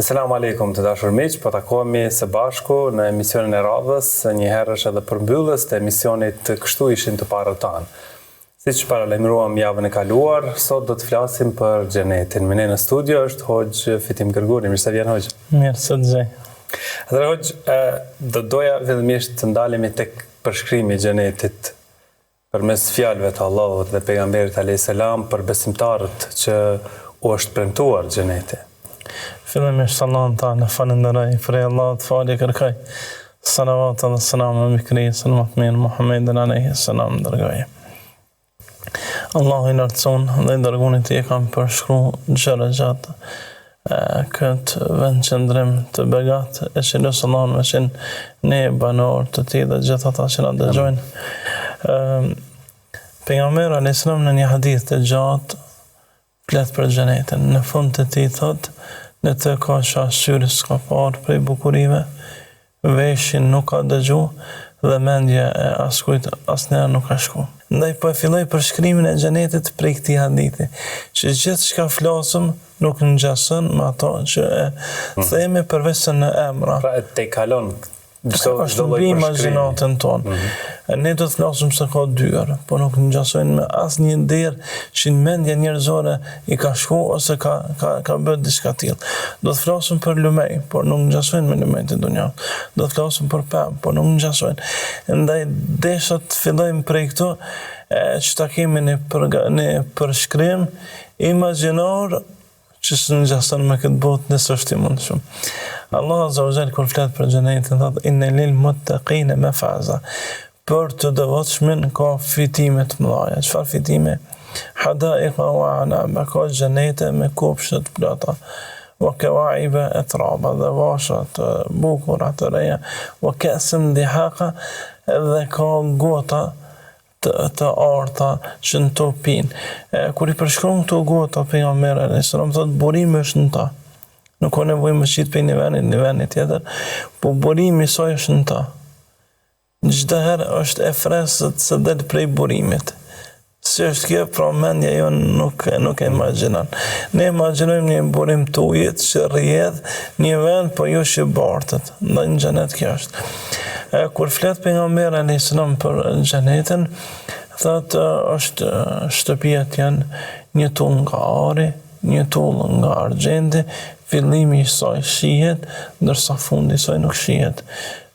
Selamu alaikum të dashur miq, po takohemi së bashku në emisionin e radhës, një herësh edhe përmbyllës të emisionit Kështu ishin të parët tanë. Siç paralajmëruam javën e kaluar, sot do të flasim për xhenetin. Me ne në studio është Hoxh Fitim Gërguri. Mirë se vjen Hoxh. Mirë se të gjej. Atëherë Hoxh, doja fillimisht të ndalemi tek përshkrimi i xhenetit përmes fjalëve të Allahut dhe pejgamberit alayhis salam për besimtarët që u është premtuar xheneti. Fillimisht Allahun taala falenderoj për Allahut falë kërkoj. Salavat dhe selam me krijesën më të mirë Muhammedin alayhis salam dërgoj. Allahu i lartëson dhe i dërgunit i kam përshkruar gjëra gjatë këtë vend qëndrim të begat e që lësë Allah me qenë ne banor të ti dhe gjithë ata që na dëgjojnë. Pejgamberi alayhis salam në një hadith të gjatë flet për xhenetin. Në fund të tij thotë, në të ka syri s'ka parë prej bukurive, veshin nuk ka dëgju dhe mendja e askujt asnjëherë nuk ka shku. Ndaj po e filloj përshkrimin e xhenetit prej këtij hadithi, që gjithë çka flasëm nuk ngjason me ato që e themi përveç se në emra. Pra te kalon është mbi imagjinatën tonë. Ne do të flasim se ka dyer, po nuk ngjasojnë me asnjë derë që në mendja njerëzore i ka shku ose ka bërë diçka tillë. Do të flasim për lumej, por nuk ngjasojnë me lumejt e dunjas. Do të flasim për pemë, por nuk ngjasojnë. Ndaj desha të fillojmë prej këtu që ta kemi në përshkrim imagjinor që së ngjason me këtë botë nëse është i mundshëm. Allah azza wa jall kur flet për xhenetin thotë inna lil muttaqin mafaza. Për të devotshmin ka fitime të mëdha. Çfarë fitime? Hadaiqa wa anaba, ka xhenete me kopshte të plota. Wa kawaiba atraba, dhe vasha të bukura të reja. Wa ka'san dihaqa, dhe ka gota të arta që në to pinë. Kur i përshkruan këto gota pejgamberi alayhis salam thotë burimi është në ta. Nuk ka nevojë më shit për një vend tjetër, po burimi i saj është në ta. Çdo herë është e freskët se del prej burimit. Si është kjo, pra mendja jonë nuk e imagjinon. Ne imagjinojmë një burim të ujit që rrjedh një vend, po jo që bartët. Në xhenet kjo është. Kur flet pejgamberi alayhis salam për xhenetin, thotë është shtëpia janë një tull nga ari, një tull nga argjendi, fillimi i saj shihet, ndërsa fundi i saj nuk shihet.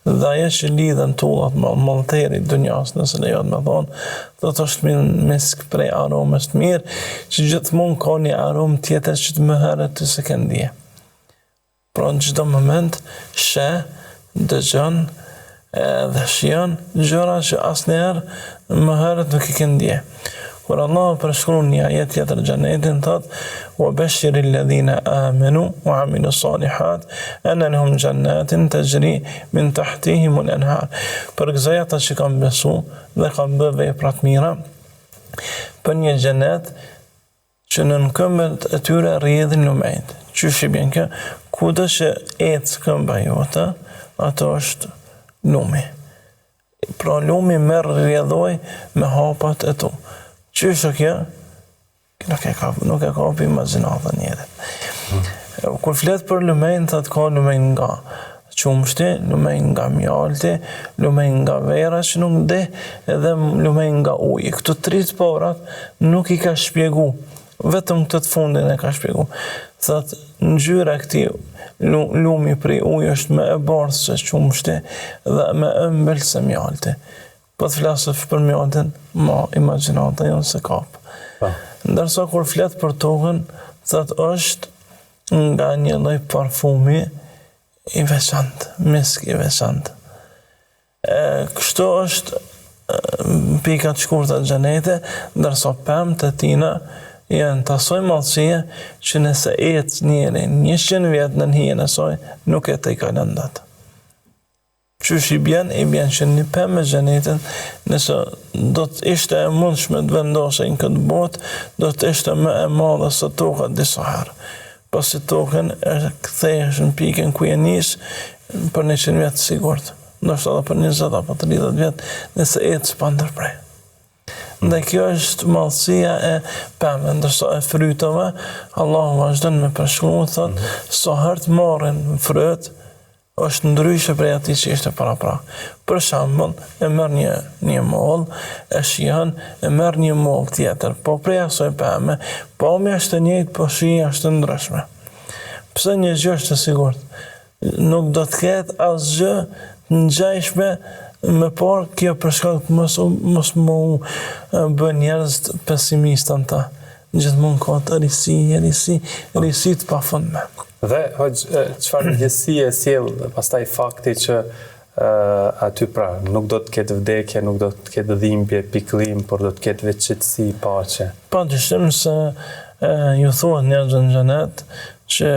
Dhe ajo që lidhen tullat me mallteri i dunjas, nëse lejohet me thonë, do të është misk prej aromës të mirë, që gjithmonë ka një aromë tjetër që të më herët të se këndje. Pra në çdo moment sheh, dëgjon dhe shijon gjëra që asnjëherë më herët nuk i këndje. Kur Allah përshkruan një ajet tjetër xhenetin thotë wa bashiril ladhina amanu wa amilus salihat anna lahum jannatin tajri min tahtihim al-anhar. Për ata që kanë besu dhe kanë bërë vepra të mira, për një xhenet që në këmbët e tyre rrjedhin lumejt. Qysh i bën kjo? Kudo që ecë këmba jote, ato është lumi. Pra lumi merr rrjedhoj me hapat e tu. Qysh o kjo? Nuk e ka për imagjinatën njerit. Kur flet për lumejn, thot ka lumejn nga qumshti, lumejn nga mjalti, lumejn nga vera që nuk de, edhe lumejn nga uji. Këto tri të parat nuk i ka shpjegu, vetëm këtë fundin e ka shpjegu. Thot ngjyra e këtij lumi prej uji është më e bardhë se qumshti dhe më ëmbël se mjalti. Po të flasësh për mjaltin, ma imagjinata jonë se kapë. Ndërsa kur flet për tokën, thot është nga një lloj parfumi i veçantë, misk i veçantë. Kështu është pikat shkurta të xhenetit, ndërsa pemët e tina janë të asoj madhësie që nëse ecë njeri 100 vjet në hijen e saj, nuk e të i kalon dot. Qysh i bjen që një pemë me xhenetin, nëse do të ishte e mundshme të vendosej në këtë botë, do të ishte më e madhe se toka disa herë. Pasi tokën e kthehesh në pikën ku je nis për 100 vjet sigurt. Ndoshta edhe për 20 apo 30 vjet, nëse ecë pa ndërprer. Dhe kjo është mallësia e pemëve, ndërsa e frytave, Allahu vazhdon me përshkruan, thot, sa herë të marrin fryt, është ndryshe prej atij që ishte para. Për shembull, e merr një moll, e shijon, e merr një moll tjetër, po prej asaj pemë, po më është e njëjtë, po shija është ndryshme. Pse një gjë është e sigurt? Nuk do të ketë asgjë të ngjashme me por kjo për shkak të mos më bën njerëz pesimistë ata. Gjithmonë ka të risi të pafundme. Dhe çfarë ndjesie sjell pastaj fakti që aty pra nuk do të ketë vdekje, nuk do të ketë dhimbje, pikëllim, por do të ketë vetë qetësi, paqe. Padyshim se ju thuhet njerëzve në xhenet që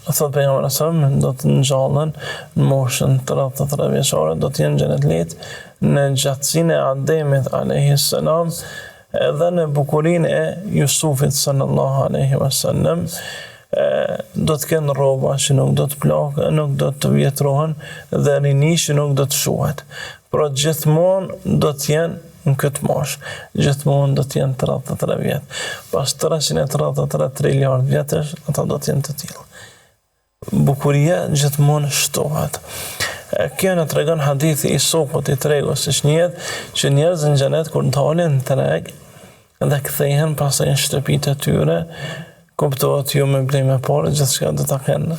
thot pejgamberi sallallahu do të ngjallen në moshën 33 vjeçare, do të jenë xhenetlit në gjatësinë e Ademit alayhis salam edhe në bukurinë e Jusufit sallallahu alaihi wasallam. Do të kenë rroba që nuk do të plakë, nuk do të vjetrohen dhe rini që nuk do të shuhet. Por gjithmonë do të jenë në këtë moshë. Gjithmonë do të jenë 33 vjet. Pas 333 triliard vjetësh, ata do të jenë të tillë. Bukuria gjithmonë shtohet. Kjo në tregon hadithi i Sukut i tregos, është njët që njerëzit në xhenet kur dalin në treg dhe kthehen pastaj në shtëpitë e tyre, kuptohet ju me bleme parë, gjithçka do ta kenë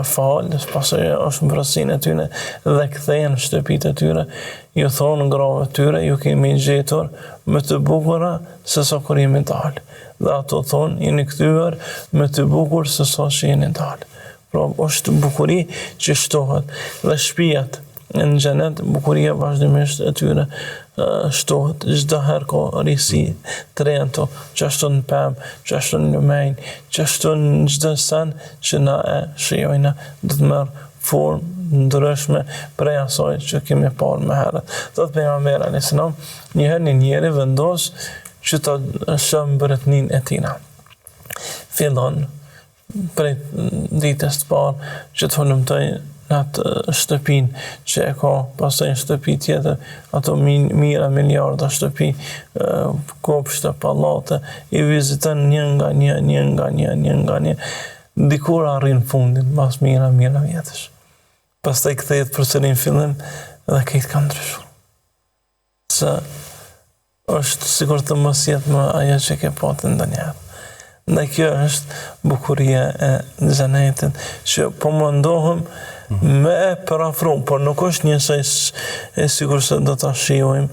falë, pastaj është mbrësinë e tyre dhe kthehen në shtëpitë e tyre, ju thonë grave tyre, ju kemi gjetur më të bukura se sa kur jemi dalë. Dhe ato thonë, jeni kthyer më të bukur se sa që jeni dalë. Pra është bukuri që shtohet dhe shtëpiat në xhenet, bukuria vazhdimisht e tyre shtohet, çdo herë ka risi të rento, që ashtu në pemë, që ashtu në lumejnë, që ashtu në çdo sen që na e shijojna, do të merr formë ndryshme prej asaj që kemi parë më herët. Thot pejgamberi alayhis salam, një njeri vendos që të shëm mbretënin e tina. Fillon prej ditës të parë që të hulumtoj në atë shtëpin që e ka, pastaj në shtëpi tjetër, ato mira miliarda shtëpi, kopshte, pallate, i viziton një nga një, dikur arrin fundin, mas mira vjetësh. Pastaj kthehet përsëri në fillim dhe këtë ka ndryshuar. Se është sikur të mos jetë më ajo që ke patë ndonjëherë. Dhe kjo është bukuria e xhenetit, që po mundohem me e parafru, por nuk është njësoj e sigur se do të shijojmë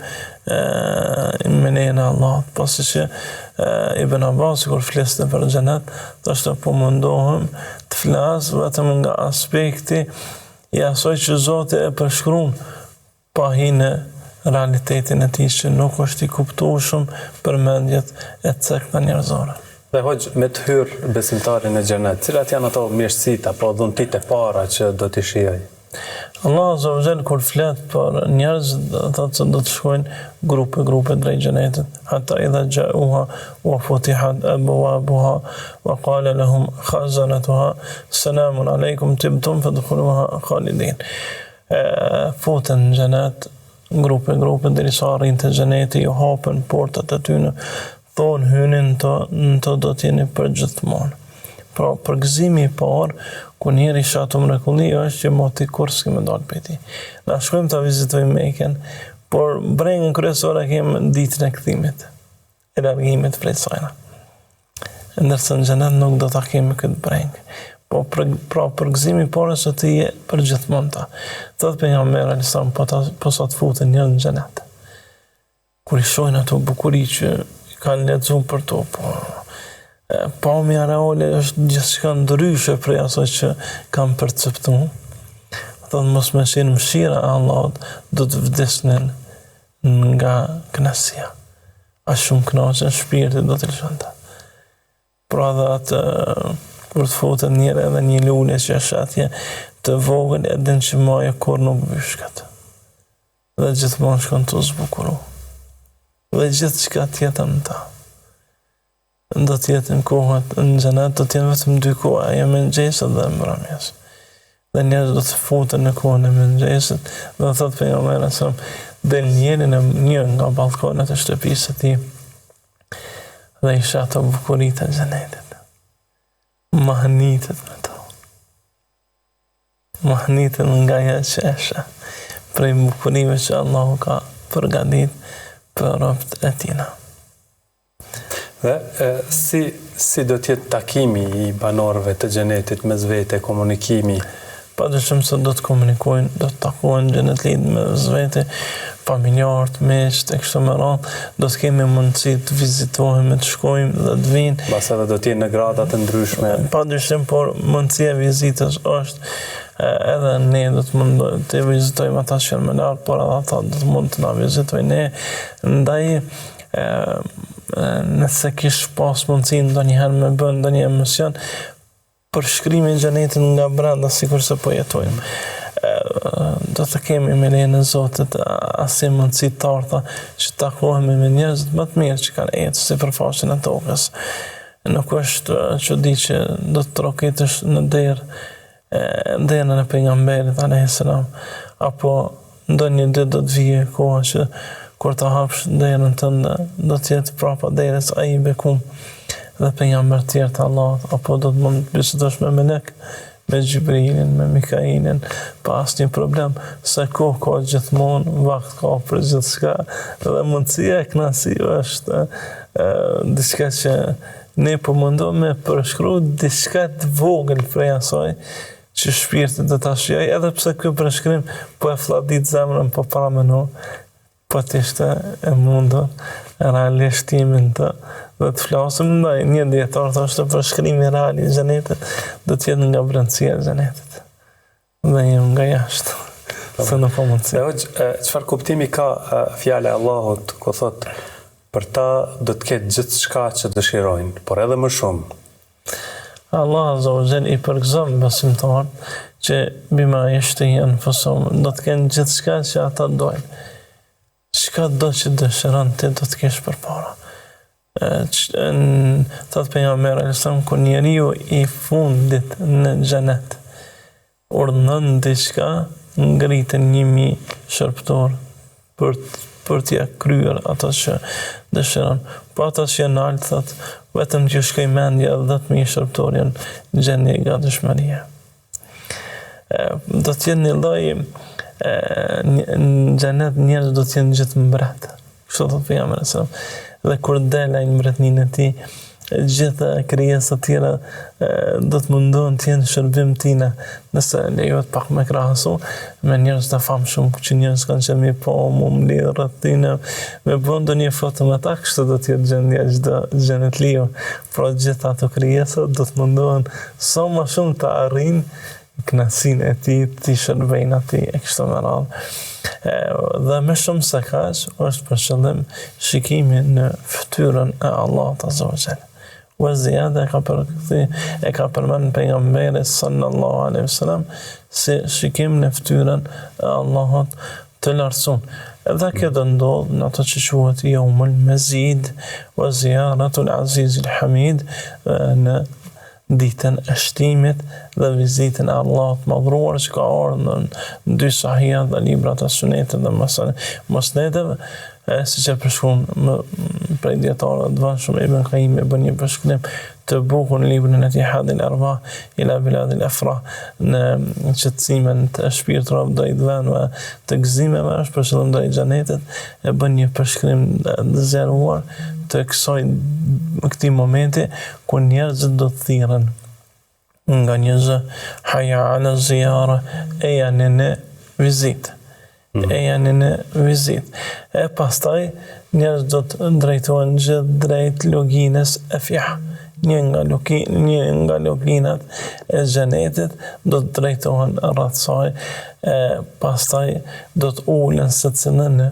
me nejën e Allahut, pasi që Ibn Abbas kur fliste për xhenet, thoshte po mundohem të flas vetëm nga aspekti i asaj që Zoti e përshkruan, pa hinë realitetin e tij që nuk është i kuptueshëm për mendjet e cakta njerëzore. Dhe hoxh, me të hyrë besimtarin në xhenet, cilat janë ato mirësitë apo dhuntit e para që do t'i shijoj? Allah azza wa jall kur flet për njerëz, thotë se do të shkojnë grupe drejt xhenetit, hatta idha ja'uha wa futihat abwabuha wa qala lahum khazanatuha salamun alaykum tibtum fadkhuluha khalidin. Futen në xhenet grupe derisa arrin te xheneti, ju hapen portat e tyre, thonë hynin të do t'jeni për gjithmonë. Pra, përgëzimi i parë, ku njeri shatë mrekulli, është që moti kur s'keme dalë për ti. Na shkojmë të vizitojmë Mekën, por brengën kryesore kemë ditën e kthimit, e largimit prej sajna. Ndërsa në xhenet nuk do t'a kemi këtë brengë. Po, pra, përgëzimi i parë është të je për gjithmonë ta. Thot pejgamberi alayhis salam, po sa të futen njerëz në xhenet. Kur i shohin ato bukuri që kanë lexuar për to, po pamja reale është gjithçka ndryshe prej asaj që kanë perceptuar. Thonë mos më shenë mëshira e Allahut, do të vdesnin nga kënaqësia. Aq shumë kënaqën shpirti do të lëshonte. Pra dhe atë kur të futet njëre edhe një lule që është atje të vogël, e din që maja kur nuk vyshket. Dhe gjithmonë shkon të zbukuru. Dhe gjithë çka tjetër në ta. Do t'jetë në kohët në xhenet, do t'jenë vetëm dy koha, ajo mëngjesit dhe mbrëmjes. Dhe njerëzit do të futen në kohën e mëngjesit, dhe thot pejgamberi sa del njeri në një nga balkonet e shtëpisë e tij dhe i sheh ato bukuritë e xhenetit. Mahnitet me to. Mahnitet nga ajo që e sheh, prej bukurive që Allahu ka përgatit për robët e tina. Dhe si do t'jetë takimi i banorëve të xhenetit mes vete, komunikimi? Padyshim se do të komunikojnë, do të takojnë xhenetlit mes vete, familjarët, miqt e kështu me radhë, do të kemi mundësi të vizitohemi, të shkojmë dhe të vinë. Mbas edhe do të jenë në grada të ndryshme. Padyshim, por mundësia e vizitës është edhe ne do të mund të vizitojmë ata që janë më larg, por edhe ata do të mund të na vizitojnë ne. Ndaj nëse kish pas mundësi ndonjëherë me bën ndonjë emision për shkrimin e xhenetit nga brenda, sikur se po jetojmë. Do të kemi me lejen e Zotit asnjë mundësi të arta që të takohemi me njerëz më të mirë që kanë ecur sipërfaqen e tokës. Nuk është çudi që do të trokitësh në derën e pejgamberit alayhis salam, apo ndonjë ditë do të vijë koha që kur të hapsh derën tënde do të jetë prapa derës ai bekum dhe pejgamber të tjerë të Allahut, apo do të mund të bisedosh me melek, me Gjibrilin, me Mikailin, pa asnjë problem, se kohë ka gjithmonë, vakt ka për gjithçka, dhe mundësia e kënaqësisë është diçka që ne po mundohemi me përshkruaj diçka të vogël prej asaj që shpirti do ta shijojë, edhe pse ky përshkrim po e fladit zemrën, po para menon, po të ishte e mundur realisht timin të dhe të flasim ndaj një dietar thoshte përshkrimi real i xhenetit do të jetë nga brendësia e xhenetit dhe jo nga jashtë. Se nuk ka mundësi. Çfarë kuptimi ka fjala e Allahut ku thot për ta do të ketë gjithçka që dëshirojnë, por edhe më shumë. Allah azza wa jall i përgëzon besimtarët që bima yashtahin anfusuhum do të kenë gjithçka që ata dojnë. Çka do që dëshiron ti do të kesh përpara. Thot pejgamberi alayhis salam, kur njeriu i fundit në xhenet urdhnon diçka, ngritën 1000 shërbëtor për t'ia kryer ato që dëshiron. Po ata që janë altë thot vetëm që shkoj mendja 10.000 shërbëtor janë gjendje gatishmërie. Do të jenë një lloj në xhenet njerëz do të jenë gjithë mbret. Kështu thot pejgamberi alayhis salam. Dhe kur delaj në mbretëninë e tij, gjitha krijesat tjera do të mundohen të jenë shërbim tina, nëse lejohet pak me krahasu me njerëz të famshëm që njerëz kanë qenë po mu mbledh rreth tina, me bën ndonjë foto me ta, kështu do të jetë gjendja çdo xhenetliu. Por gjitha ato krijesa do të mundohen sa më shumë të arrijnë kënaqësinë e tij, të shërbejnë atij e kështu me radhë. Dhe më shumë se kaq është për qëllim shikimi në fytyrën e Allahut azza wa jall. Wa ziyada e ka përmend pejgamberi sallallahu alaihi wasallam se shikim në fytyrën e Allahut të lartësuar. Edhe kjo do ndodh në ato që quhet Yawmul Mazid wa Ziyaratul Azizil Hamid, në ditën e shtimit dhe vizitën e Allahut madhruar që ka ardhur në dy sahih dhe librat e sunetit dhe musnedeve, siç e përshkruan prej dietarëve të vështirë Ibn Qayyim bën një përshkrim të bukur në librin e tij Hadil Arwah ila Biladil Afrah, në qetësimin të shpirtëror ndaj vendeve të gëzimeve është për qëllim ndaj xhenetit, e bën një përshkrim të zgjeruar të këtij momenti ku njerëzit do të thirren nga një zë hayya ala ziyara, e janë në vizitë. E pastaj njerëz do të drejtohen gjithë drejt loginës e fjah. Një nga loginat e xhenetit do të drejtohen rreth saj, pastaj do të ulen secili në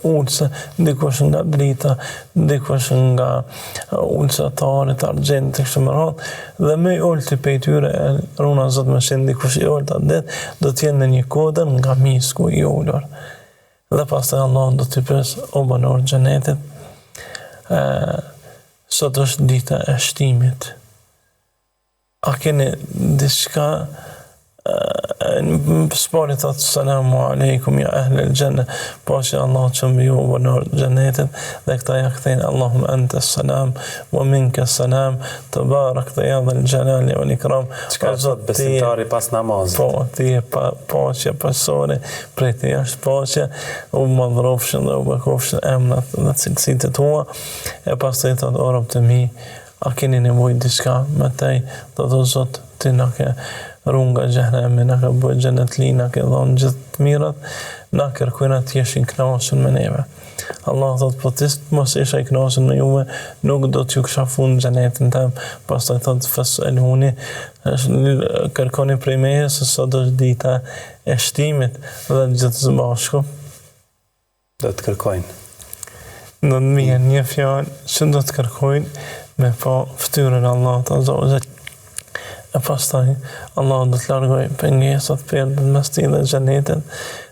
ulse, dikush nga drita, dikush nga ulse të arit, argjend, të kështu me radhë, dhe me i ulti pe i tyre, runa zot me shenë dikush i ulta det, do t'jenë në një kodër nga misku i ullur. Dhe pas të Allah do t'i pres o banor xhenetit, sot është dita e shtimit. A keni diçka Spari thot selamu alejkum ja ahlel gjenne, paqja Allah që mbi ju banor xhenetit, dhe këta ja kthejnë Allahum ente salam wa minke salam tabarak dhe ja dhal gjelali wal ikram. Çka thot besimtari pas namazit? Po, ti e paqja pasore, prej të jashtë paqja, u madhrofshin dhe u bekofshin emnat dhe cilësitë tua, e pas të i thot o rob të mi, a keni nevojë diçka me tej, do të Zot ti na ke runga xhenemi, na ka bëjë xhenetli, na ke dhënë gjithë të mirat, na kërkojnë të jeshin kënaqur me neve. Allah thot po ti mos isha i kënaqur me juve, nuk do t'ju kisha fund xhenetin tëm. Pastaj thot fasaluni, kërkoni prej meje se sot është dita e shtimit dhe gjithë së bashku do të kërkojnë. Do të mirë një fjalë që do të kërkojnë me po fytyrën e Allahut azza wa jall. E pastaj Allah do të largoj pengesat për mes tij dhe xhenetit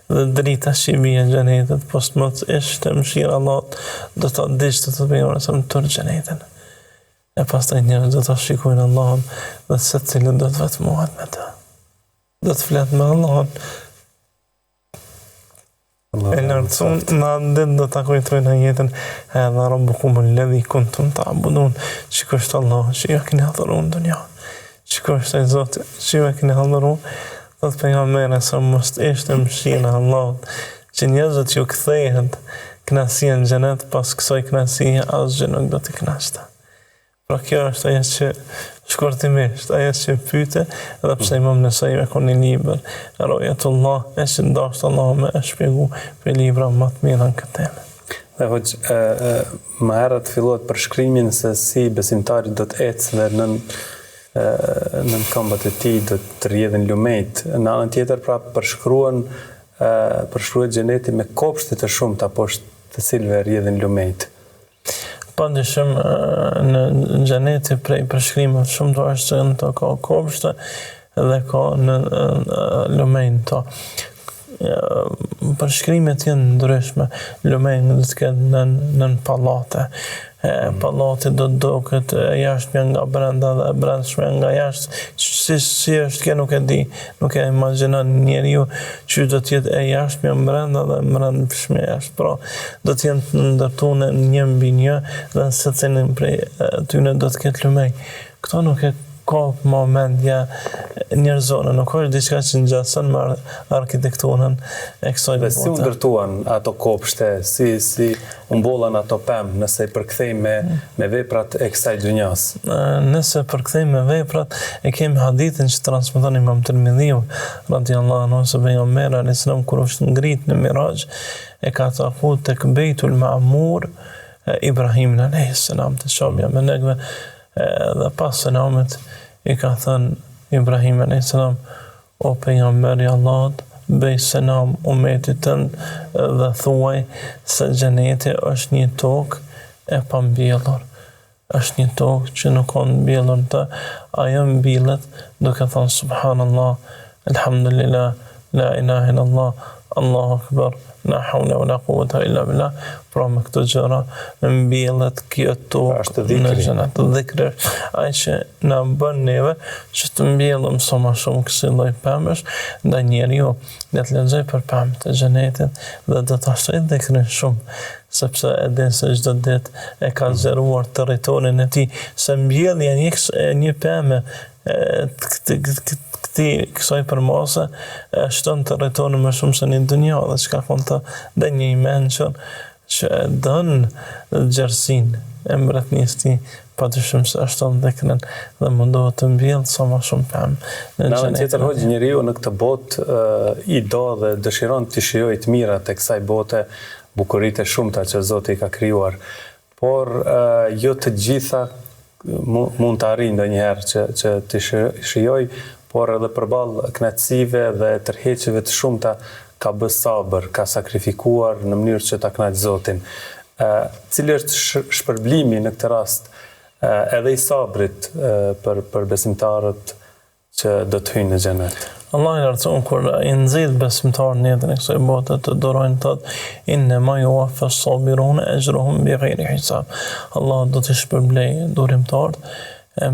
dhe drita shibia xhenetit, post mos ishte mëshira Allahut do të dishte të bëjmë sa më tërë xhenetin. E pastaj njerëzit do të shikojnë Allahun dhe secili do të vetmohet me të. Do të flet me Allahun. E lartësun në ditë do të kujtojnë jetën edhe rabbukum alladhi kuntum ta'budun. Shikoj Allah, që ju keni adhuruar në dunja. Shikoj Zoti, që ju keni adhuruar, thot pejgamberi sa mos ishte mëshira e Allahut, që njerëzit ju kthehen kënaqësia në xhenet, pas kësaj kënaqësie asgjë nuk do t'i kënaqte. Pra kjo është ajo që shkurtimisht, ajo që pyete, edhe pse Imam Nesai me koni libër, Rojatullah, e që ndashtë Allah me e shpjegu për libra më të mira në këtë temë. Dhe hoq, më herët fillohet përshkrimin se si besimtari do të ecë dhe në këmbët e tij do të rrjedhin lumejt. Në anën tjetër pra përshkruhet xheneti me kopshte të shumta poshtë të cilëve rrjedhin lumejt. Padyshim në xheneti prej përshkrimeve shumë të është në to ka kopshte dhe ka në lumejn to. Përshkrimet janë ndryshme. Lumejn do të ketë në pallate. Pallati do të duket jashtme nga brenda dhe brendshme nga jashtë. Si është kjo nuk e di, nuk e imagjinon njeriu që do të jetë e jashtme brenda dhe brendshme jashtë. Pra, do të jenë të ndërtuar një mbi një dhe secilin prej tyre do të ketë lumej. Këto nuk e ka momentja njerëzore, nuk është diçka që ngjason me arkitekturën e kësaj bote. Si u ndërtuan ato kopshte, si u mbollan ato pemë nëse i përkthejmë me veprat e kësaj dunjas? Nëse përkthejmë me veprat, e kemi hadithin që transmeton Imam Tirmidhiu radhiyallahu anhu se pejgamberi alayhis salam kur është ngrit në Miraj, e ka thënë tek Beitul Ma'mur Ibrahim alayhis salam të shobja me negve dhe pas selamit i ka thënë Ibrahim a.s. o pejgamberi Allahut, bëj selam umetit tënd dhe thuaj se xheneti është një tokë e pambjellur. Është një tokë që nuk ka mbjellur të, ajo mbillet duke thënë subhanallah, alhamdulillah, la ilaha illallah, Allahu akbar, la hawla wala quwwata illa billah. Pra me këto gjëra mbjellet kjo tokë në xhenet. Dhikri ai që na bën neve që të mbjellëm sa më shumë kësaj lloj pemësh, ndaj njeriu le të lexoj për pemët e xhenetit dhe do ta shoj dhikrin shumë, sepse e din se çdo ditë e ka zgjeruar territorin e tij, se mbjellja një pemë kësaj përmose shton territorin më shumë se në dunjë dhe çka kon të dhe një mençur që e dënë gjersin e mbretënisë tij, padyshim se ashton dhikrin dhe mundohet të mbjellë sa më shumë pemë. Në anën tjetër hoqë njeriu në këtë botë i do dhe dëshiron të shijojë të mirat e kësaj bote, bukuritë e shumta që Zoti i ka krijuar, por jo të gjitha mund të arrijë ndonjëherë që të shijoj, por edhe përballë kënaqësive dhe tërheqjeve të shumta ka bë sabër, ka sakrifikuar në mënyrë që ta kënaq Zotin. Cili është shpërblimi në këtë rast edhe i sabrit për besimtarët që do të hyjnë në xhenet? Allah i lartësuar kur i nxit besimtarët në jetën e kësaj bote të durojnë thotë innema yuwaffa as-sabiruna ajruhum bighayri hisab. Allah do të shpërblej durimtarët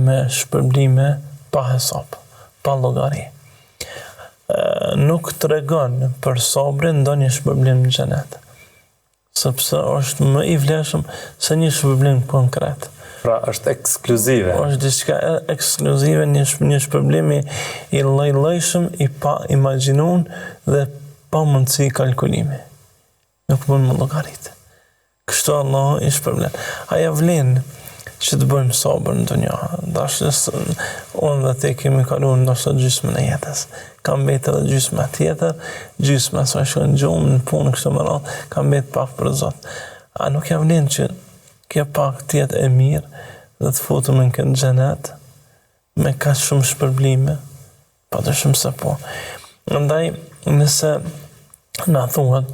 me shpërblime pa hesab, pa llogari. nuk të regon për sabrin ndo një shpërblim në xhenet. Sepse është më i vlefshëm se një shpërblim konkret. Pra është ekskluzive. Është diçka ekskluzive, një shpërblim i lloj-llojshëm, i pa imagjinuar dhe pa mundësi kalkulimi. Nuk mund më llogarit. Kështu Allah i shpërblen. Aja vlen që të bëjmë sabër në dunja. Unë dhe te kemi kaluar ndoshta gjysmën e jetës. Kam mbetë edhe gjysma tjetër, gjysma sa shkojnë gjumë në punë kështu më radhë, kam mbetë pak për Zot. A nuk ja vlen që kjo pak tjetë e mirë dhe të futëm në këtë xhenet me kaq shumë shpërblime? Patyshim se po. Ndaj, nëse na thuhet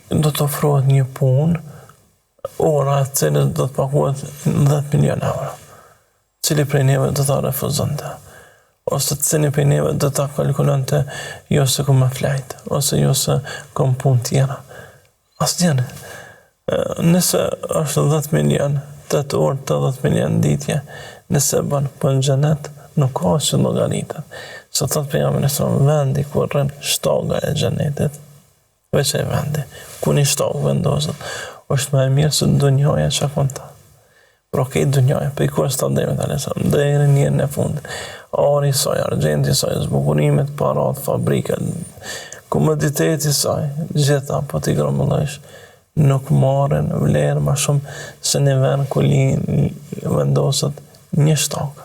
do të ofrohet një punë, ora e cilës do të paguhet 10 milion euro. Cili prej neve do ta refuzonte? Ose cili prej neve do ta kalkulonte jo se ku më flajt, ose jo se kom punë tjera. Asnjë. Nëse është 10 milion, 8 orë të 10 milion ditje, nëse bën për në xhenet, nuk ka që llogaritet. Se thot pejgamberi sallallahu vendi ku rën shtoga e xhenetit, veç e vendi, ku një shtogë vendoset, është më e mirë se dunjoja që konta. Pro këtë dunjoja, për i kur së të demit alesam, dhe e njërën e fundit. Ari saj, argenti saj, zbukurimet, parat, fabrikat, komoditeti saj, gjitha, po t'i gromëllësh, nuk marrin vlerë ma shumë se një vend ku vendoset një shtogë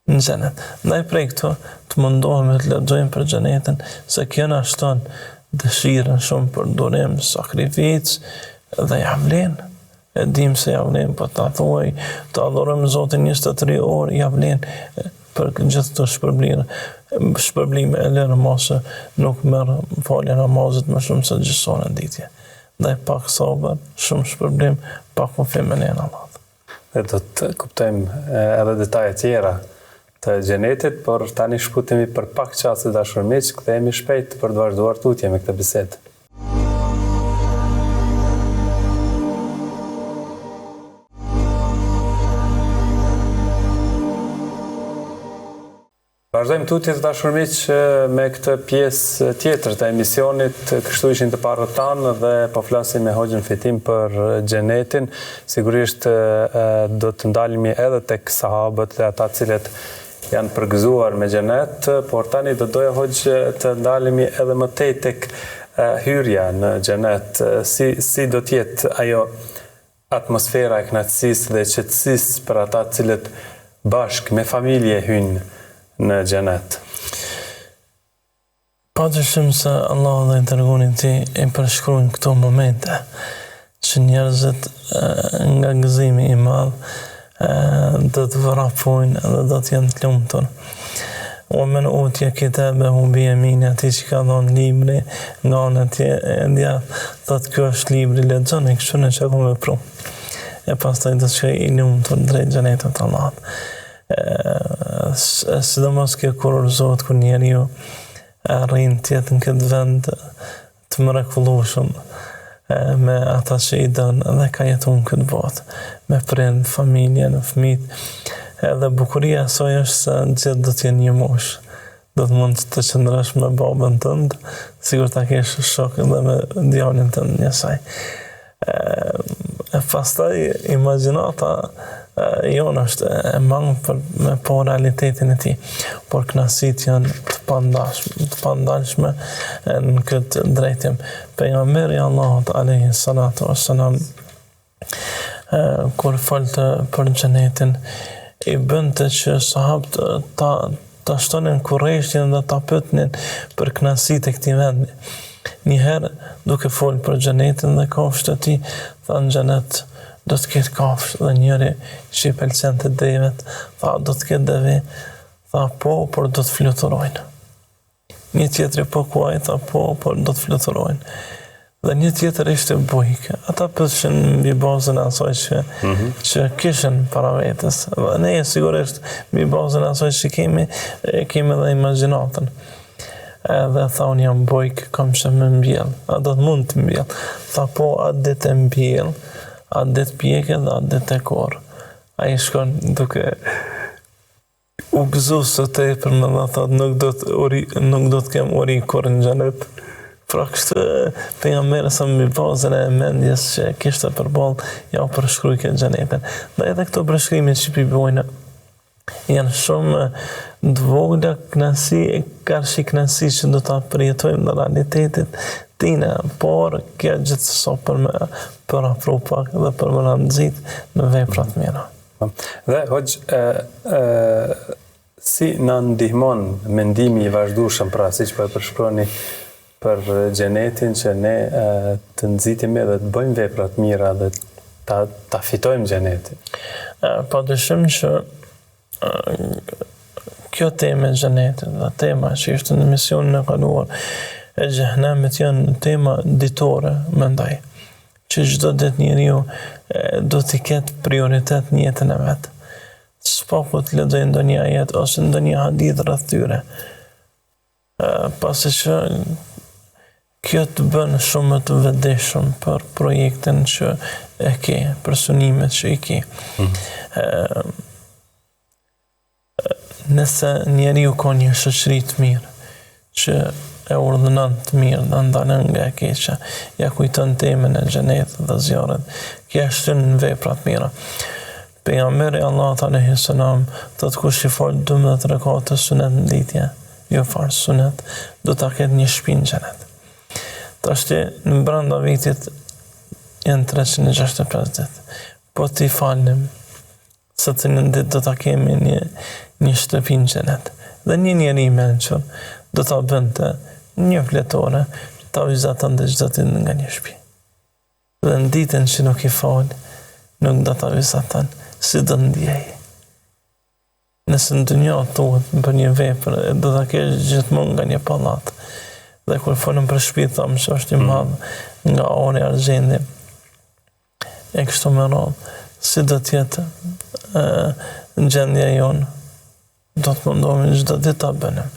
në xhenet. Ndaj prej këto të mundohemi të lexojmë për xhenetin, se kjo na shton dëshirën shumë për durim, sakrificë dhe ja vlen. E dim se ja vlen, po ta thuaj, të adhurojmë Zotin 23 orë, ja vlen për gjithë të shpërblime e lërë mosë nuk merë falja namazit më shumë se gjysore në ditje. Ndaj pak sabër, shumë shpërblim, pak konfim e lejnë Allah. Dhe do të kuptojmë edhe detaje tjera të xhenetit, por tani shkutemi për pak çaste dashur miq, kthehemi shpejt për të vazhduar tutje me këtë bisedë. Vazhdojmë tutje të dashur miq me këtë pjesë tjetër të emisionit, kështu ishin të parët tanë dhe po flasim me Hoxhën Fitim për xhenetin. Sigurisht do të ndalemi edhe tek sahabët dhe ata cilët janë përgëzuar me xhenet, por tani do doja Hoxhë të ndalemi edhe më tej tek hyrja në xhenet. Si do të jetë ajo atmosfera e kënaqësisë dhe qetësisë për ata cilët bashkë me familje hyjnë në xhenet? Patyshim se Allah dhe i dërguari i tij e përshkruajnë këto momente që njerëzit nga gëzimi i madh do të vrapojnë dhe do të jenë të lumtur. O men utja kitabehu bi yamini, ati që ka dhënë libri nga ana e djathtë, thotë ky është libri, lexoni kështu në çka më vepru. E pastaj do të shkojë i lumtur drejt xhenetit të Allahut. Sidomos kjo kurorëzohet kur njeriu arrin të jetë në këtë vend të mrekullueshëm me ata që i don dhe ka jetuar në këtë botë, me prind, familjen, fëmijët. Edhe bukuria e saj është se gjithë do të jenë një moshë. Do të mund të qëndrosh me babën tënd, sigur ta kesh shok edhe me djalin tënd njësaj. Pastaj imagjinata jonë është e mangë për me po realitetin e tij, por kënaqësitë janë të pandalshme në këtë drejtim. Pejgamberi Allahut alayhi salatu wassalam kur folte për xhenetin, i bënte që sahabët ta shtonin kurreshtin dhe ta pyetnin për kënaqësitë e këtij vendi. Njëherë duke folë për xhenetin dhe kafshët e tij, tha në xhenet do të ketë kafshë dhe njëri që i pëlqen të devet, tha do të ketë deve, tha po, por do të fluturojnë. Një tjetri po kuaj, tha po, por do të fluturojnë. Dhe një tjetër ishte bujk. Ata pyeshin mbi bazën e asaj që kishin para vetes. Dhe ne sigurisht mbi bazën e asaj që kemi edhe imagjinatën. Edhe tha unë jam bujk, kam që me mbjell. A do të mund të mbjell? Tha po, atë ditë e mbjell, atë ditë pjeke dhe atë ditë e korë. A i shkon duke u gëzu së tepër me dhe thot nuk do të kem uri kur në xhenet. Pra kështë pejgamberi sa mbi bazën e mendjes që kishte përballë ja u përshkruaj këtë xhenetin. Dhe edhe këto përshkrime që i bojnë janë shumë të vogla kënaqësi, karshi kënaqësi që do ta përjetojmë në realitetit tina, por kjo gjithsesi për afro pak dhe për më nxit në vepra të mira. Dhe hoxh si na ndihmon mendimi i vazhdueshëm, pra siç po e përshkroni për xhenetin që ne të nxitemi dhe të bëjmë vepra të mira dhe ta fitojmë xhenetin. Padyshim që kjo temë e xhenetit dhe tema që ishte në misionin e kaluar e xhenemit janë tema ditore, mendoj, që çdo ditë njeriu do t'i ketë prioritet në jetën e vet. S'paku të lexojë ndonjë ajet ose ndonjë hadith rreth tyre. Pasi që kjo të bën shumë të vëdishëm për projektin që e ke, për sunimet që i ke. Nëse njeriu ka një shoqëri të mirë, që e urdhënon të mirë dhe ndalën nga e keqja, ja kujton temën e xhenetit dhe zjarrit, kjo është në vepra të mira. Pejgamberi Allahut alayhi salam thotë kush i fal 12 rekate sunet në ditje, jo fal sunet, do ta ketë një shtëpi në xhenet. Tashti në brenda vitit janë 365 ditë. Po t'i falim, se të një ditë do ta kemi një shtëpi në xhenet. Dhe një njeri i mençur do ta bënte një fletore, ta vizatante çdo ditë nga një shtëpi. Dhe në ditën që nuk i fal, nuk do ta vizaton, si do ndjej. Nëse në dunjë thuhet për një vepër, do ta kesh gjithmonë nga një pallat. Dhe kur folëm për shtëpi, thamë që është i madh nga ori argjendi. E kështu me radhë, si do t'jetë në gjendja jonë, do të mundohemi çdo ditë ta bënim.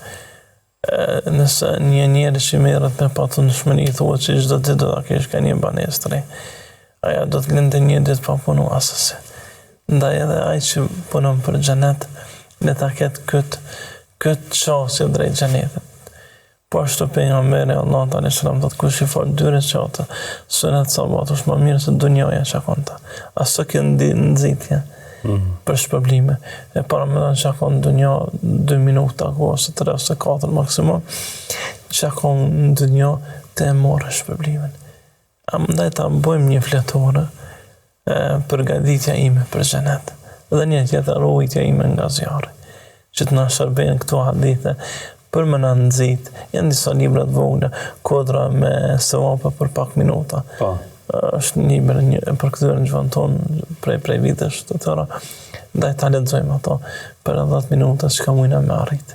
Nëse një njeri që merret me patundshmëri thuhet që çdo ditë do ta kesh ka një banesë të re, aja do të lëndë një ditë pa punu asësi. Ndaj edhe ai që punon për xhenet, le ta ketë këtë çështje drejt xhenetit. Po ashtu pejgamberi Allahut alayhi salam do të kush i fal 2 rekate, sunet sabat është më mirë se dunjaja që konta. Aso që nxitje për shpërblime. E para më dhanë që akon dunja 2 minuta, ose 3 ose 4 maksimum, që akon në dunja të e morë shpërblimen. A më ndaj ta bëjmë një fletore përgatitja ime për xhenet, dhe një tjetër ruajtja ime nga zjarri, që të na shërbejnë këto hadithe për më në nxit. Janë disa libra të vogla, kodra me sevape për pak minuta. Është një libër për këtyre në gjëvan tonë prej vitesh të tëra. Ndaj ta lexojmë ato për 10 minuta që ka mujna me arrit.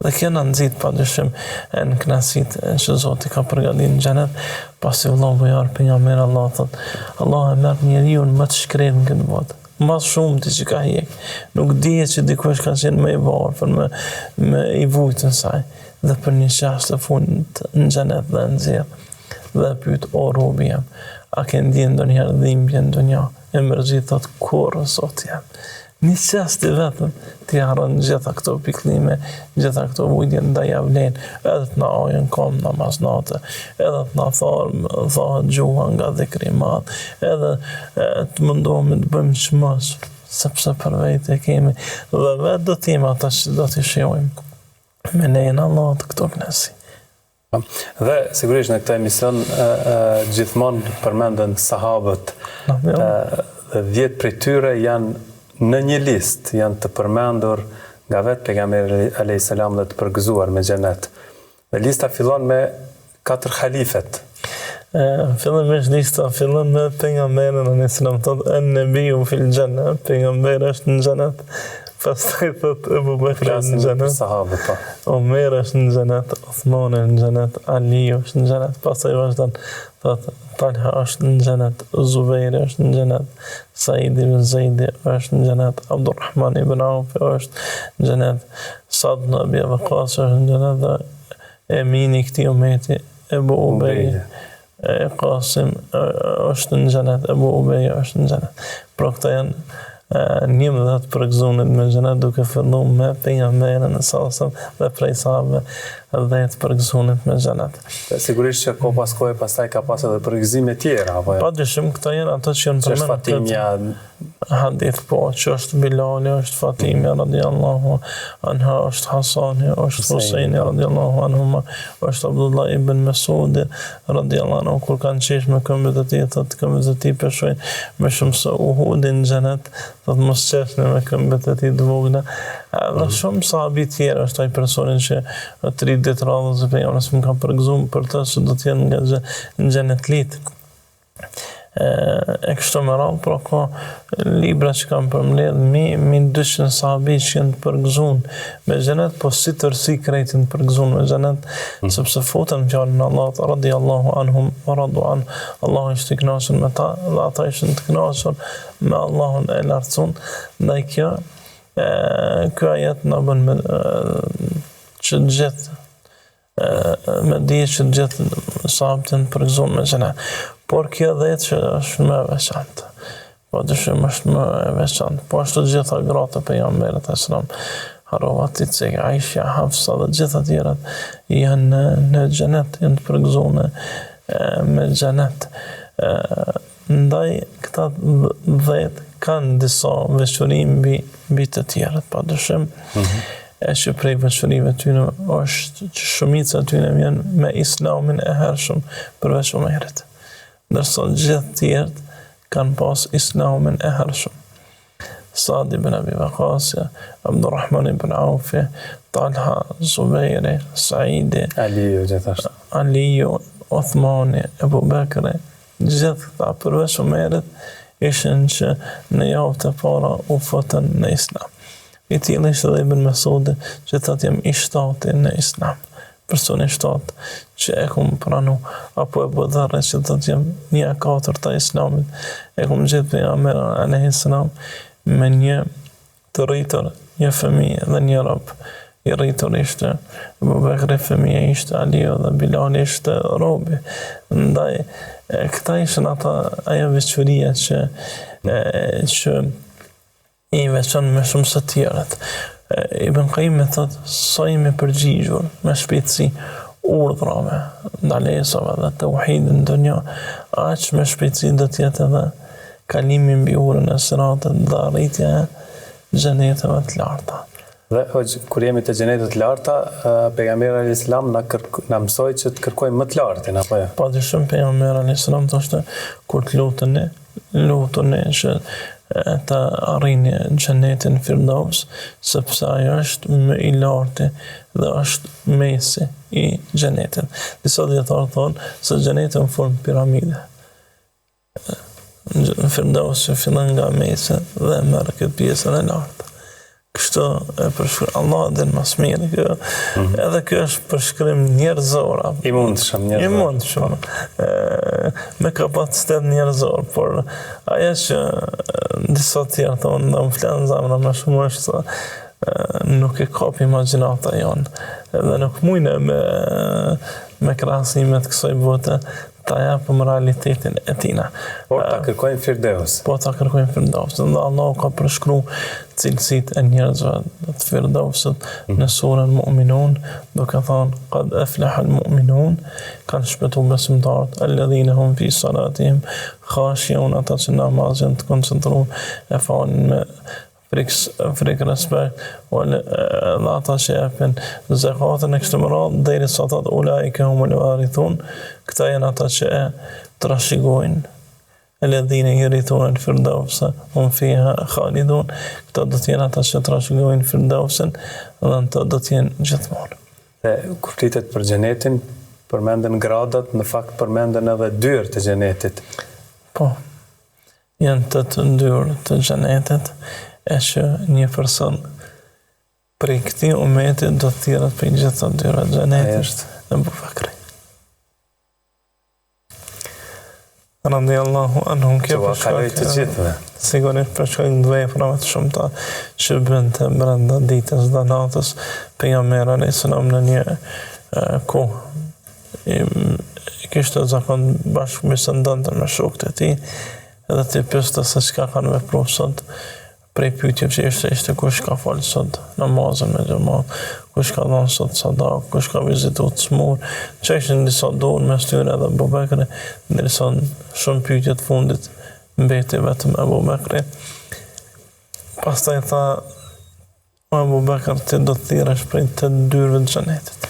Dhe kjo në nxit padyshim në kënaqësitë që Zoti ka përgatitur në xhenet, pasi Allahu jar pejgamberi Allah thotë, Allah e merr njeriu më të shkret në këtë botë. Mas shumë të që ka hjek. Nuk dihet që dikush ka qenë me i varfër, me i vujtë në saj. Dhe për një qasë të fund në xhenet dhe në zirë. Dhe pyet, o robi jam, a ke ndjenë ndonjëherë dhimbje në dunja? E mërgjit thot, kur Zot jam. Një qasë të vetëm të jarën gjitha këto piklime, gjitha këto vujtje nda javlen, edhe të na ajën kom namaznate, edhe të na thahet gjuha nga dhikri madh, edhe të mundohemi të bëjmë çmos, sepse për vetë e kemi, dhe vetë do t'jemi ata që do t'i shijojmë me nejën Allah të këto kënaqësi. Dhe sigurisht në këtë emision gjithmonë përmenden sahabët, dhe 10 prej tyre janë në një list, janë të përmendur nga vetë pejgamberi alayhis salam dhe të përgëzuar me xhenet. Dhe lista fillon me 4 halifet. Fillimisht lista fillon me pejgamberin alayhis salam, thotë an-nabiyyu fil janna, pejgamberi është në xhenet. Pastaj thotë Abu Bakr në xhenet, sahabët po. Omer është në xhenet, Uthman në xhenet, Ali është në xhenet. Pastaj vazhdon thotë Talha është në xhenet, Zubair është në xhenet, Said ibn Zaid është në xhenet, Abdurrahman ibn Auf është në xhenet, Sa'd ibn Abi Waqqas është në xhenet, dhe emini i këtij ummeti Ebu Ubej, Qasim është në xhenet, Ebu Ubej është në xhenet. Pra këta janë 11 përgëzunit me xhenet, duke fillu me pejgamberin dhe prej sahabëve 10 përgëzunit me xhenet. Sigurisht që ko pas kohë pastaj ka pas edhe përgëzime tjera apo jo? Padyshim këto janë ato që janë përmendur. Fatimia hadith po, që është Bilali, është Fatimia radhiyallahu anha, është Hasani, është Husaini radhiyallahu anhuma, është Abdullah ibn Mas'ud radhiyallahu anhu, kur kanë qesh me këmbët e tij, thotë këmbët e tij peshojnë më shumë se Uhudin në xhenet, thotë mos qeshni me këmbët e tij të vogla. Dhe shumë sahabi tjerë është ai personin që 3 ditë radhës e pejgamberit më ka përgëzuar për të se do të jenë nga në xhenet lit. E kështu me radhë, pra ka libra që kam përmbledh mi 200 sahabi që janë përgëzuar me xhenet, po si tërsi krejtin përgëzuar me xhenet, sepse futen fjalën e Allahut radhiyallahu anhum wa radu an. Allahu ishte i kënaqur me ta dhe ata ishin të kënaqur me Allahun e lartësuar. Ndaj kjo ajet na bën me që gjithë me dije që gjithë sahabët janë përgëzuar me xhenet. Por kjo dhe që është më e veçantë. Po dyshim është më e veçantë. Po ashtu gjitha gratë e pejgamberit sallallahu alajhi wasallam, Harovati, Aisha, Hafsa dhe gjitha tjerat janë në xhenet, janë të përgëzuar me xhenet. Ndaj këta 10 kanë disa veçori mbi të tjerët, padyshim. E që prej veçorive tyne është që shumica tyne vjen me islamin e hershëm përveç Umerit. Ndërsa gjithë tjerët kanë pas islamin e hershëm. Sa'd ibn Abi Waqqas, Abdurrahman ibn Auf, Talha, Zubairi, Saidi, Aliu, Uthmani, Abu Bakri, gjithë këta përveç Umerit ishin që në javët e para u futën në islam. I tillë ishte edhe Ibn Mas'udi, që thotë jam i shtati në islam. Personi i shtatë që e kum pranu, apo Abu Dharr që thotë jam 1/4 e islamit. E kum gjetë pejgamberin alayhis salam me një të rritur, një fëmijë dhe një rob. I rritur ishte Abu Bakri, fëmija ishte Aliu dhe Bilali ishte robi. Ndaj këta ishin ajo veçoria që i veçon me shumë së tjerët. Ibn Qayyim thotë, sa jemi përgjigjur me shpejtësi urdhrave, ndalesave dhe tauhidin në dunja, aq me shpejtësi do të jetë edhe kalimi mbi urën e siratit dhe arritja e xheneteve të larta. Dhe kur jemi të xhenetet të larta, pejgamberi alayhis salam na mësoi që të kërkojmë më të lartin, apo jo? Padyshim pejgamberi alayhis salam thoshte, kur të luteni që të arrini xhenetin Firdaus, sepse ajo është më i larti dhe është mesi i xhenetit. Disa dietarë thonë se xheneti në formë piramide. Në Firdaus që fillon nga mesi dhe merr këtë pjesën e lartë. Kështu e përshkrim Allah dhe në mas mirë. Edhe kjo është përshkrim njerëzor. I mundshëm. Me kapacitet njerëzor, por aja që disa tjerë thonë, dhe më flenë zamra më shumë është nuk e kap imagjinata jonë. Dhe nuk mujnë me krahasimet kësaj bote ta japëm realitetin e tina. Por ta kërkojnë Firdaus. Dhe Allah ka përshkru cilësit e njerëzve të Firdausit në surën Mu'minun, duke thonë, qad aflaha al-mu'minun, kanë shpëtu besimtarët, alladhina hum fi salatihim khashi'un, ata që namazin të koncentruar e falin me frikë respekt, dhe ata që japin zakatën e kështu me radhë, derisa thotë ulaika humul warithun, këta janë ata që e trashëgojnë, alladhina yarithuna al-firdausa hum fiha khalidun, këta do të jenë ata që trashëgojnë Firdausin dhe ata do të jenë gjithmonë. Kur flitet për xhenetin, përmenden gradat, në fakt përmenden edhe dyrë të xhenetit. Po, janë të ndyrë të xhenetit, e që një person prej këtij umeti do të thirret për gjithë të dyra të xhenetit dhe Abu Bakri. Radhiyallahu anhum, kjo përshkoj të gjithëve. Sigurisht përshkoj në veprave të shumta që bënte brenda ditës dhe natës pejgamberi alayhis salam në një kohë. Kishte zakon bashkë me shokët e tij, edhe të pyeste se çka kanë vepruar sot. prej pyetjeve që ishte kush ka falë sot namazën me xhamat, kush ka dhënë sot sadak, kush ka vizituar të smur, që ishin disa dorë mes tyre edhe Abu Bekri, ndërsa shumë pyetje të fundit mbeti vetëm Abu Bekri. Pastaj tha Abu Bekr ti do të thirrësh prej të dyrëve të xhenetit.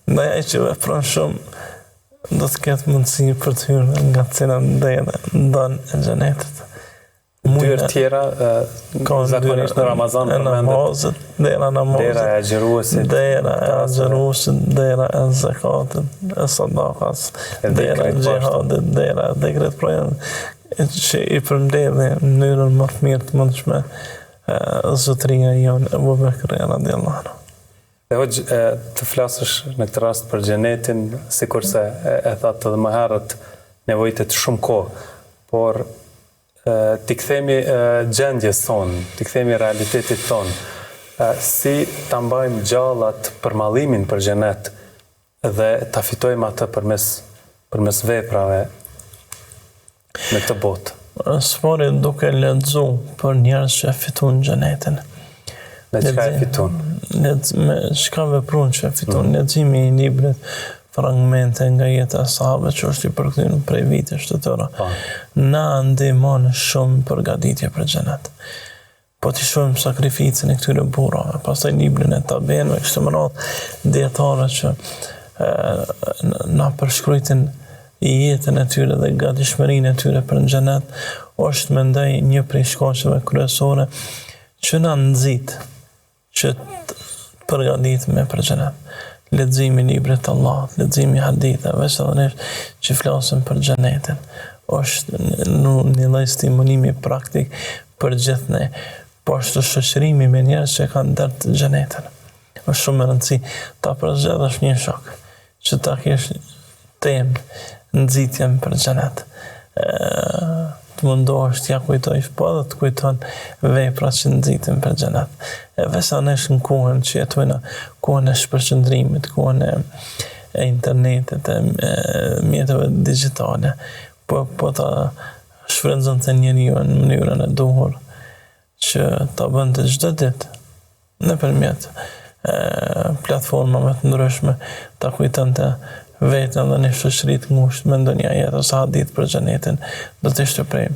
Ndaj ai që vepron shumë do të ketë mundësi për të hyrë nga cila ndan e xhenetit. Dyrë tjera, zakonisht në Ramazan namazet, dera e agjeruesit, dera e zakatit, e sadakas, dera e xhihadit, dera e dekret projën, që i përmbledh në mënyrën më të mirë të mundshme zotëria jonë Abu Bekri radiallahu anhu. Dhe hoxh, të flasësh në këtë rast për xhenetin, sikurse e thatë edhe më herët, nevojitet shumë kohë, por t'i kthemi gjendjes tonë, t'i kthemi realitetit tonë, si ta mbajmë gjallat për mallimin për xhenet dhe ta fitojmë atë përmes veprave në këtë botë. Spori duke lexu për njerëz që fiton xhenetin. Me çka e fiton? Me çka veprun që fiton, leximi i librit, fragmente nga jeta e sahabëve që është i përkthyer prej vitesh të tëra. Na ndihmon shumë përgatitje për xhenet. Po ti shohim sakrificën e këtyre burrave, pastaj librin e Tabenëve, kështu më radh dietarë që na përshkruajnë jetën e tyre dhe gatishmërinë e tyre për xhenet, është mendoj një prej shkaqeve kryesore që na nxit që të përgatitemi për xhenet. Leximi i librit të Allahut, leximi i haditheve, veçanërisht që flasin për xhenetin, është një lloj stimulimi praktik për gjithë ne, po është shoqërimi me njerëz që kanë dert të xhenetin. Është shumë e rëndësishme ta përzgjedhësh një shok që ta kesh temë nxitjen për xhenet. Të mundohesh t'ja kujtojsh, po edhe të kujton veprat që nxiten për xhenet. E veçanërisht në kohën që jetojmë, kohën e shpërqendrimit, kohën e internetit, e mjeteve digjitale, po ta shfrytëzon të njeriu në mënyrën e duhur që ta bënte çdo ditë nëpërmjet platformave të ndryshme, ta kujtonte vetëm dhe një shoqëri të ngushtë me ndonjë ajet ose hadith për xhenetin, do të ishte prej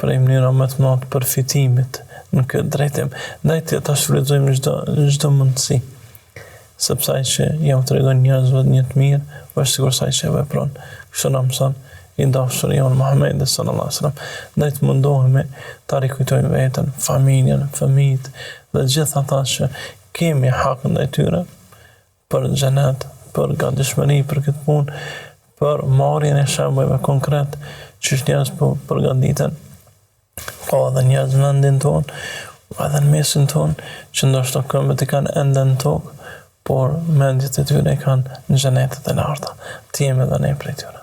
mënyra më të mëdha të përfitimit në këtë drejtim. Ndaj ta shfrytëzojmë çdo mundësi, sepse ai që jam tregon njerëzve një të mirë, është sigurisht ai që vepron. Kështu na mëson i dashuri jon Muhamedi sallallahu alaihi wasallam. Ndaj të mundohemi ta rikujtojmë veten, familjen, fëmijët dhe gjithë ata që kemi hak ndaj tyre për xhenet, për gatishmëri për këtë punë, për marrjen e shembujve konkret që njerëz po përgatiten. Ka edhe njerëz në vendin tonë, edhe në mesin tonë, që ndoshta këmbët i kanë ende në tokë, por mendjet e tyre i kanë në xhenetet e larta. Të jemi edhe ne prej tyre.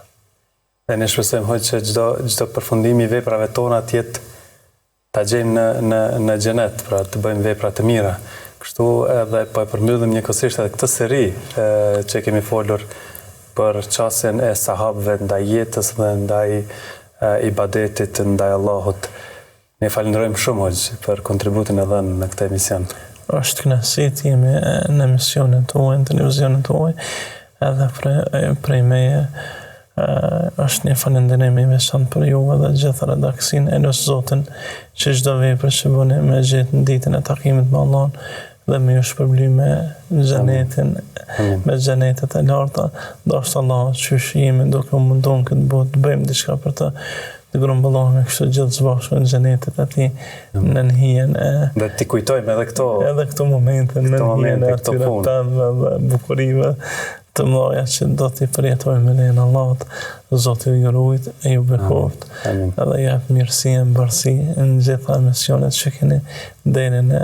Dhe ne shpresojmë që çdo përfundim i veprave tona të jetë ta gjejmë në xhenet, pra të bëjmë vepra të mira. Kështu edhe po e përmbyllim njëkohësisht edhe këtë seri që kemi folur për çështjen e sahabëve ndaj jetës dhe ndaj ibadetit ndaj Allahut. Ne falenderojmë shumë hoxh për kontributin e dhënë në këtë emision. Është kënaqësi të jemi në emisionin tuaj, në televizionin tuaj, edhe prej meje është një falënderim i veçantë për ju dhe gjithë redaksin e los Zotin që çdo vepër që bëni me gjetë në ditën e takimit me Allahun dhe me ju shpërbly me xhenetin, me xhenetet e larta, dashur Allah, që jemi duke munduar këtë botë të bëjmë diçka për të grumbullohemi kështu gjithë së bashku në xhenetet aty në hijen e dhe ti kujtojmë edhe këto momente në hijen e atyre tanë dhe bukurive të mëdha që do t'i përjetojmë me lejen e Allahut. Zoti ju ruajt e ju bekoft. Edhe jap mirësi e mbarësi në gjitha misionet që keni deri në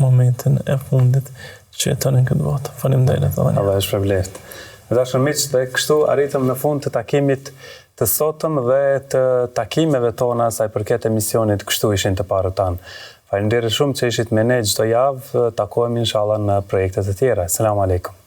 momentin e fundit që jetoni në këtë botë. Faleminderit Allah. Allah ju shpërblet. Dashur miq, dhe kështu arritëm në fund të takimit të sotëm dhe të takimeve tona sa i përket emisionit Kështu ishin të parët tanë. Faleminderit shumë që ishit me ne çdo javë, takohemi inshallah në projekte të tjera. Selam aleikum.